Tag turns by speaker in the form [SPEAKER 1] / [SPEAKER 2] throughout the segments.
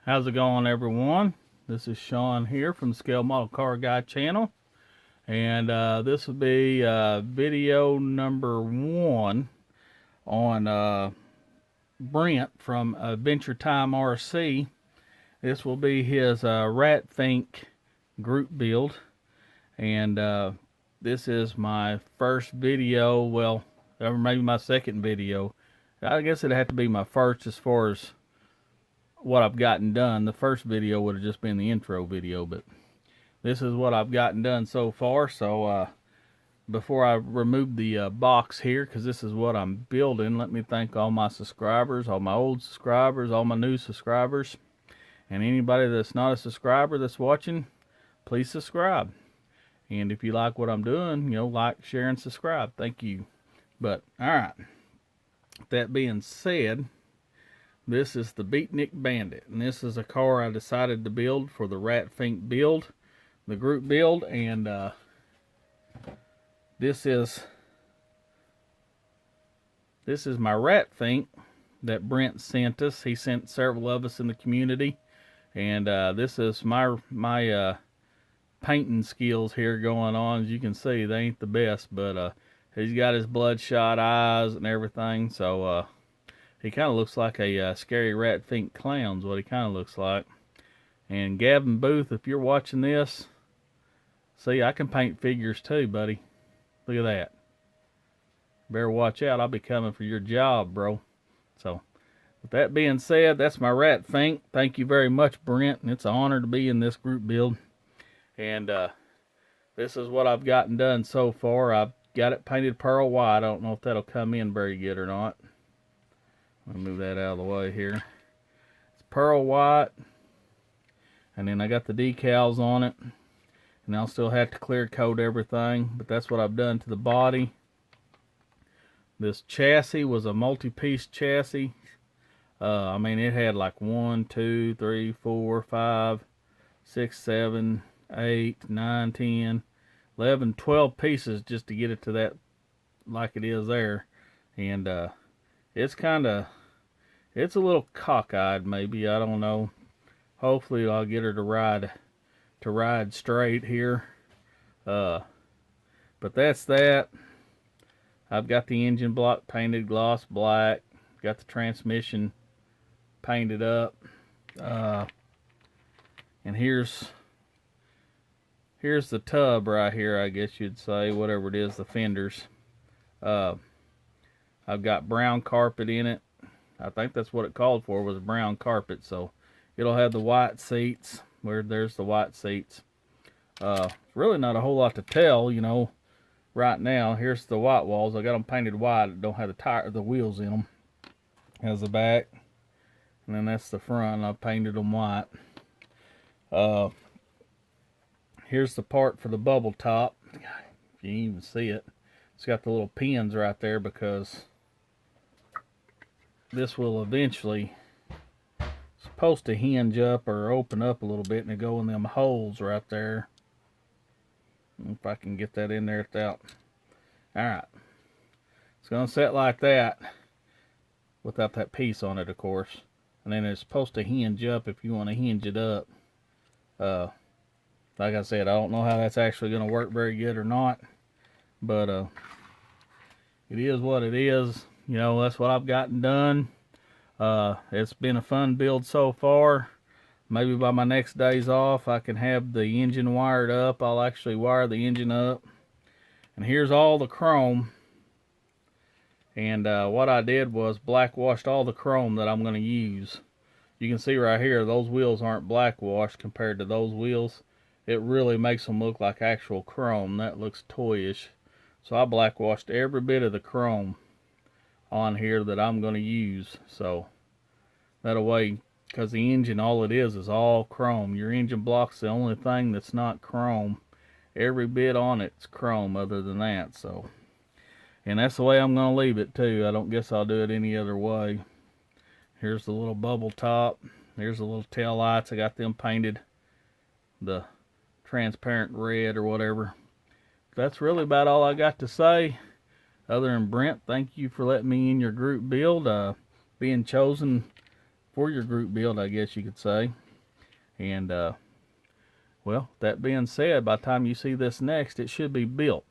[SPEAKER 1] How's it going, everyone? This is Sean here from the Scale Model Car Guy channel, and this will be video number 1 on Brent from Adventure Time RC. This will be his Fink group build, and this is my first video, well, or maybe my second video. I guess it'd have to be my first as far as what I've gotten done. The first video would have just been the intro video, but this is what I've gotten done so far. So before I remove the box here, because this is what I'm building, let me thank all my subscribers, all my old subscribers, all my new subscribers, and anybody that's not a subscriber that's watching, please subscribe. And if you like what I'm doing, like, share, and subscribe. Thank you. But all right, that being said, this is the Beatnik Bandit, and this is a car I decided to build for the Fink build, the group build, and this is my Fink that Brent sent us. He sent several of us in the community, and this is my painting skills here going on. As you can see, they ain't the best, but he's got his bloodshot eyes and everything, so he kind of looks like a scary Fink clown's what he kind of looks like. And Gavin Booth, if you're watching this, see, I can paint figures too, buddy. Look at that. Better watch out. I'll be coming for your job, bro. So, with that being said, that's my Fink. Thank you very much, Brent. And it's an honor to be in this group build. And this is what I've gotten done so far. I've got it painted pearl white. I don't know if that'll come in very good or not. Let me move that out of the way here. It's pearl white, and then I got the decals on it, and I'll still have to clear coat everything, but that's what I've done to the body. This chassis was a multi-piece chassis. I mean, it had like 1, 2, 3, 4, 5, 6, 7, 8, 9, 10, 11, 12 pieces just to get it to that like it is there. And it's a little cockeyed, maybe, I don't know. Hopefully I'll get her to ride straight here. But that's that. I've got the engine block painted gloss black, got the transmission painted up, and here's the tub right here, I guess you'd say, whatever it is, the fenders. I've got brown carpet in it. I think that's what it called for, was brown carpet. So it'll have the white seats, where there's the white seats. Really not a whole lot to tell, right now. Here's the white walls. I got them painted white. It don't have the wheels in them. Has the back, and then that's the front. I painted them white. Here's the part for the bubble top. If you can even see it, it's got the little pins right there because this will eventually supposed to hinge up or open up a little bit and go in them holes right there. If I can get that in there without. Alright. It's going to set like that without that piece on it, of course. And then it's supposed to hinge up if you want to hinge it up. Like I said, I don't know how that's actually going to work very good or not. But it is what it is. That's what I've gotten done. It's been a fun build so far. Maybe by my next days off, I can have the engine wired up. I'll actually wire the engine up. And here's all the chrome. And what I did was black washed all the chrome that I'm going to use. You can see right here, those wheels aren't black washed compared to those wheels. It really makes them look like actual chrome. That looks toyish. So I black washed every bit of the chrome on here that I'm going to use. So that way because the engine, all it is all chrome. Your engine block's the only thing that's not chrome. Every bit on it's chrome other than that. So, and that's the way I'm going to leave it too. I don't guess I'll do it any other way. Here's the little bubble top. There's the little tail lights. I got them painted the transparent red or whatever. That's really about all I got to say. Other than Brent, thank you for letting me in your group build. Being chosen for your group build, I guess you could say. And, well, that being said, by the time you see this next, it should be built.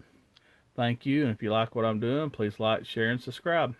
[SPEAKER 1] Thank you, and if you like what I'm doing, please like, share, and subscribe.